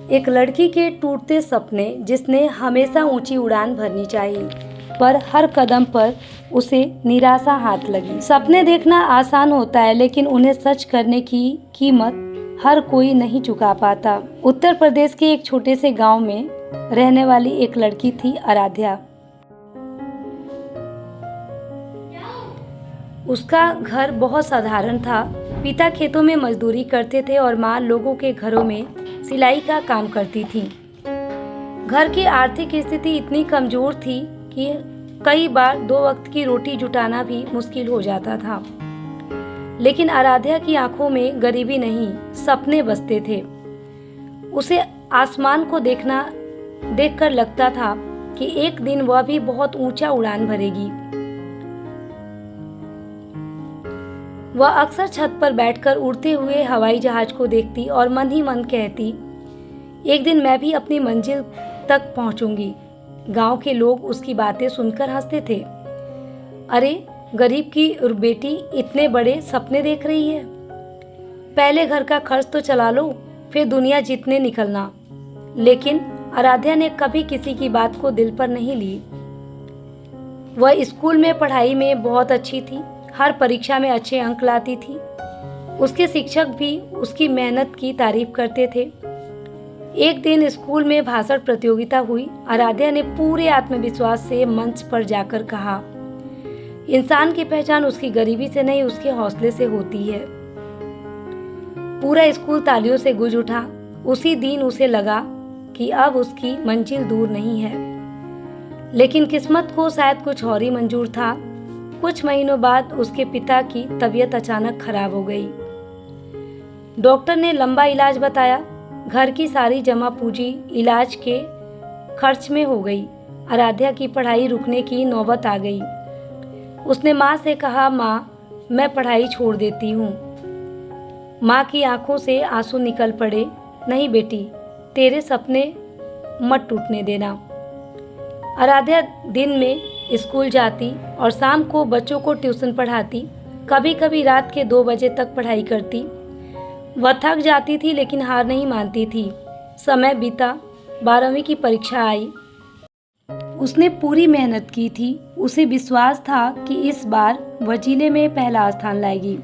एक लड़की के टूटते सपने जिसने हमेशा ऊंची उड़ान भरनी चाहिए, पर हर कदम पर उसे निराशा हाथ लगी। सपने देखना आसान होता है, लेकिन उन्हें सच करने की कीमत हर कोई नहीं चुका पाता। उत्तर प्रदेश के एक छोटे से गांव में रहने वाली एक लड़की थी, आराध्या। उसका घर बहुत साधारण था। पिता खेतों में मजदूरी करते थे और माँ लोगों के घरों में सिलाई का काम करती थी। घर की आर्थिक स्थिति इतनी कमजोर थी कि कई बार 2 वक्त की रोटी जुटाना भी मुश्किल हो जाता था। लेकिन आराध्या की आंखों में गरीबी नहीं, सपने बसते थे। उसे आसमान को देखकर लगता था कि एक दिन वह भी बहुत ऊंचा उड़ान भरेगी। वह अक्सर छत पर बैठकर उड़ते हुए हवाई जहाज को देखती और मन ही मन कहती, एक दिन मैं भी अपनी मंजिल तक पहुंचूंगी। गांव के लोग उसकी बातें सुनकर हंसते थे। अरे, गरीब की बेटी इतने बड़े सपने देख रही है। पहले घर का खर्च तो चला लो, फिर दुनिया जीतने निकलना। लेकिन आराध्या ने कभी किसी की बात को दिल पर नहीं ली। वह स्कूल में पढ़ाई में बहुत अच्छी थी, हर परीक्षा में अच्छे अंक लाती थी। उसके शिक्षक भी उसकी मेहनत की तारीफ करते थे। एक दिन स्कूल में भाषण प्रतियोगिता हुई। आराध्या ने पूरे आत्मविश्वास से मंच पर जाकर कहा, इंसान की पहचान उसकी गरीबी से नहीं, उसके हौसले से होती है। पूरा स्कूल तालियों से गूंज उठा। उसी दिन उसे लगा कि अब उसकी मंजिल दूर नहीं है। लेकिन किस्मत को शायद कुछ और ही मंजूर था। कुछ महीनों बाद उसके पिता की तबीयत अचानक खराब हो गई। डॉक्टर ने लंबा इलाज बताया। घर की सारी जमा पूंजी इलाज के खर्च में हो गई। आराध्या की पढ़ाई रुकने की नौबत आ गई। उसने माँ से कहा, माँ, मैं पढ़ाई छोड़ देती हूँ। माँ की आंखों से आंसू निकल पड़े। नहीं बेटी, तेरे सपने मत टूटने देना। आराध्या दिन में स्कूल जाती और शाम को बच्चों को ट्यूशन पढ़ाती। कभी कभी रात के 2 बजे तक पढ़ाई करती। वह थक जाती थी, लेकिन हार नहीं मानती थी। समय बीता, 12वीं की परीक्षा आई। उसने पूरी मेहनत की थी। उसे विश्वास था कि इस बार वह जिले में पहला स्थान लाएगी।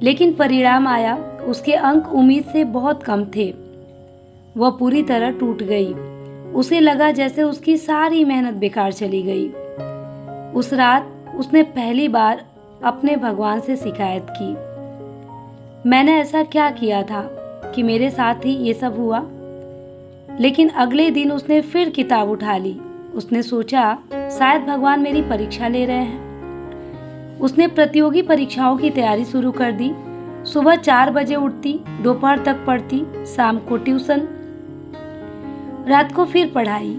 लेकिन परिणाम आया। उसके अंक उम्मीद से बहुत कम थे। वह पूरी तरह टूट गई। उसे लगा जैसे उसकी सारी मेहनत बेकार चली गई। उस रात उसने पहली बार अपने भगवान से शिकायत की, मैंने ऐसा क्या किया था कि मेरे साथ ही ये सब हुआ। लेकिन अगले दिन उसने फिर किताब उठा ली। उसने सोचा, शायद भगवान मेरी परीक्षा ले रहे हैं। उसने प्रतियोगी परीक्षाओं की तैयारी शुरू कर दी। सुबह 4 बजे उठती, दोपहर तक पढ़ती, शाम को ट्यूशन, रात को फिर पढ़ाई।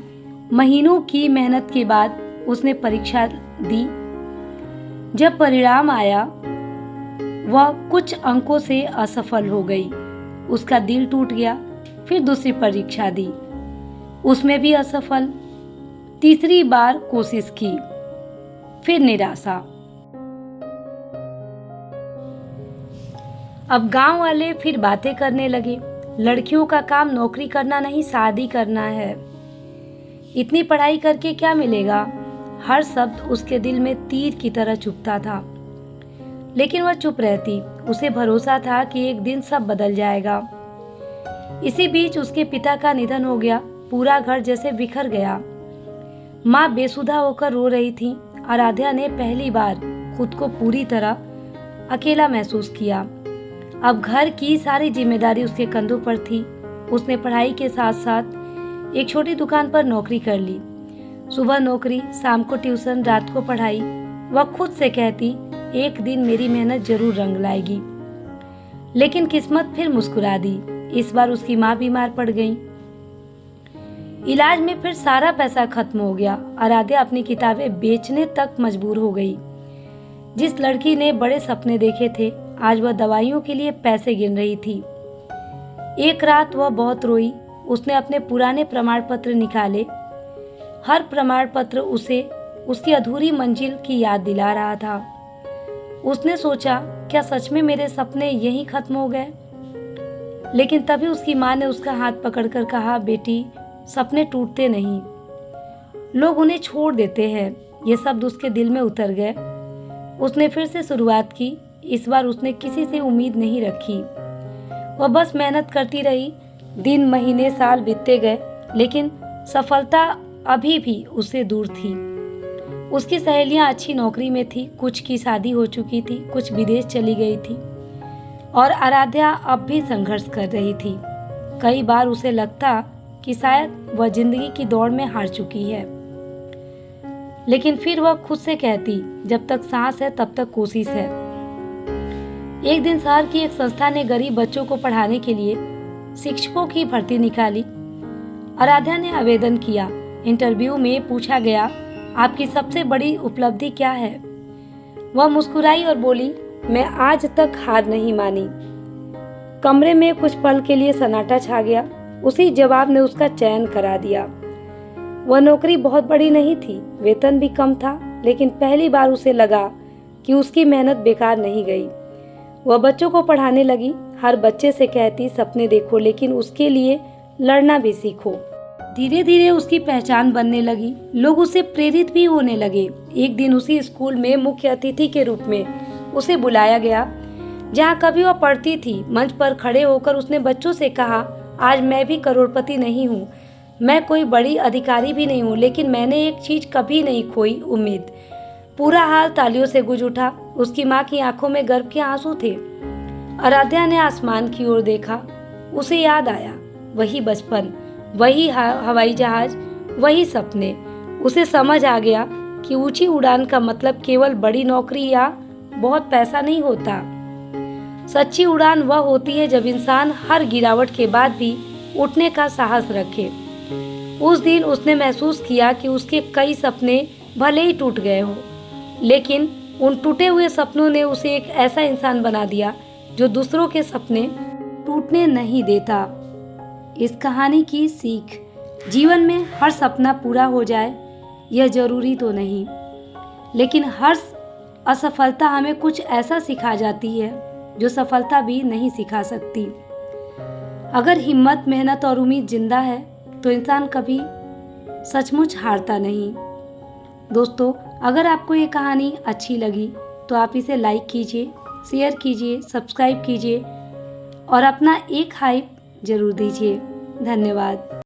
महीनों की मेहनत के बाद उसने परीक्षा दी। जब परिणाम आया, वह कुछ अंकों से असफल हो गई। उसका दिल टूट गया। फिर दूसरी परीक्षा दी, उसमें भी असफल। तीसरी बार कोशिश की, फिर निराशा। अब गांव वाले फिर बातें करने लगे, लड़कियों का काम नौकरी करना नहीं, शादी करना है। इतनी पढ़ाई करके क्या मिलेगा? हर शब्द उसके दिल में तीर की तरह चुभता था। लेकिन वह चुप रहती। उसे भरोसा था कि एक दिन सब बदल जाएगा। इसी बीच उसके पिता का निधन हो गया। पूरा घर जैसे बिखर गया। माँ बेसुधा होकर रो रही थी। आराध्या ने पहली बार खुद को पूरी तरह अकेला महसूस किया। अब घर की सारी जिम्मेदारी उसके कंधों पर थी। उसने पढ़ाई के साथ साथ एक छोटी दुकान पर नौकरी कर ली। सुबह नौकरी, शाम को ट्यूशन, रात को पढ़ाई। वह खुद से कहती, एक दिन मेरी मेहनत जरूर रंग लाएगी। लेकिन किस्मत फिर मुस्कुरा दी। इस बार उसकी माँ बीमार पड़ गई। इलाज में फिर सारा पैसा खत्म हो गया। आराध्या अपनी किताबें बेचने तक मजबूर हो गई। जिस लड़की ने बड़े सपने देखे थे, आज वह दवाइयों के लिए पैसे गिन रही थी। एक रात वह बहुत रोई। उसने अपने पुराने प्रमाण पत्र निकाले। हर प्रमाण पत्र उसे उसकी अधूरी मंजिल की याद दिला रहा था। उसने सोचा, क्या सच में मेरे सपने यहीं खत्म हो गए? लेकिन तभी उसकी माँ ने उसका हाथ पकड़कर कहा, बेटी, सपने टूटते नहीं, लोग उन्हें छोड़ देते हैं। ये शब्द उसके दिल में उतर गए। उसने फिर से शुरुआत की। इस बार उसने किसी से उम्मीद नहीं रखी। वह बस मेहनत करती रही। दिन, महीने, साल बीतते गए, लेकिन सफलता अभी भी उससे दूर थी। उसकी सहेलियां अच्छी नौकरी में थी, कुछ की शादी हो चुकी थी, कुछ विदेश चली गई थी, और आराध्या अब भी संघर्ष कर रही थी। कई बार उसे लगता कि शायद वह जिंदगी की दौड़ में हार चुकी है, लेकिन फिर वह खुद से कहती, जब तक सांस है तब तक कोशिश है। एक दिन शहर की एक संस्था ने गरीब बच्चों को पढ़ाने के लिए शिक्षकों की भर्ती निकाली। आराध्या ने आवेदन किया। इंटरव्यू में पूछा गया, आपकी सबसे बड़ी उपलब्धि क्या है? वह मुस्कुराई और बोली, मैं आज तक हार नहीं मानी। कमरे में कुछ पल के लिए सन्नाटा छा गया। उसी जवाब ने उसका चयन करा दिया। वह नौकरी बहुत बड़ी नहीं थी, वेतन भी कम था, लेकिन पहली बार उसे लगा कि उसकी मेहनत बेकार नहीं गई। वह बच्चों को पढ़ाने लगी। हर बच्चे से कहती, सपने देखो, लेकिन उसके लिए लड़ना भी सीखो। धीरे धीरे उसकी पहचान बनने लगी। लोग उससे प्रेरित भी होने लगे। एक दिन उसी स्कूल में मुख्य अतिथि के रूप में उसे बुलाया गया, जहाँ कभी वह पढ़ती थी। मंच पर खड़े होकर उसने बच्चों से कहा, आज मैं भी करोड़पति नहीं हूँ, मैं कोई बड़ी अधिकारी भी नहीं हूँ, लेकिन मैंने एक चीज कभी नहीं खोई, उम्मीद। पूरा हाल तालियों से गूंज उठा। उसकी माँ की आंखों में गर्व के आंसू थे। आराध्या ने आसमान की ओर देखा। उसे याद आया, वही बचपन, वही हवाई जहाज, वही सपने। उसे समझ आ गया कि ऊंची उड़ान का मतलब केवल बड़ी नौकरी या बहुत पैसा नहीं होता। सच्ची उड़ान वह होती है जब इंसान हर गिरावट के बाद भी उठने का साहस रखे। उस दिन उसने महसूस किया कि उसके कई सपने भले ही टूट गए हों, लेकिन उन टूटे हुए सपनों ने उसे एक ऐसा इंसान बना दिया जो दूसरों के सपने टूटने नहीं देता। इस कहानी की सीख, जीवन में हर सपना पूरा हो जाए यह जरूरी तो नहीं, लेकिन हर असफलता हमें कुछ ऐसा सिखा जाती है जो सफलता भी नहीं सिखा सकती। अगर हिम्मत, मेहनत और उम्मीद जिंदा है तो इंसान कभी सचमुच हारता नहीं। दोस्तों, अगर आपको ये कहानी अच्छी लगी तो आप इसे लाइक कीजिए, शेयर कीजिए, सब्सक्राइब कीजिए और अपना एक हाइप जरूर दीजिए। धन्यवाद।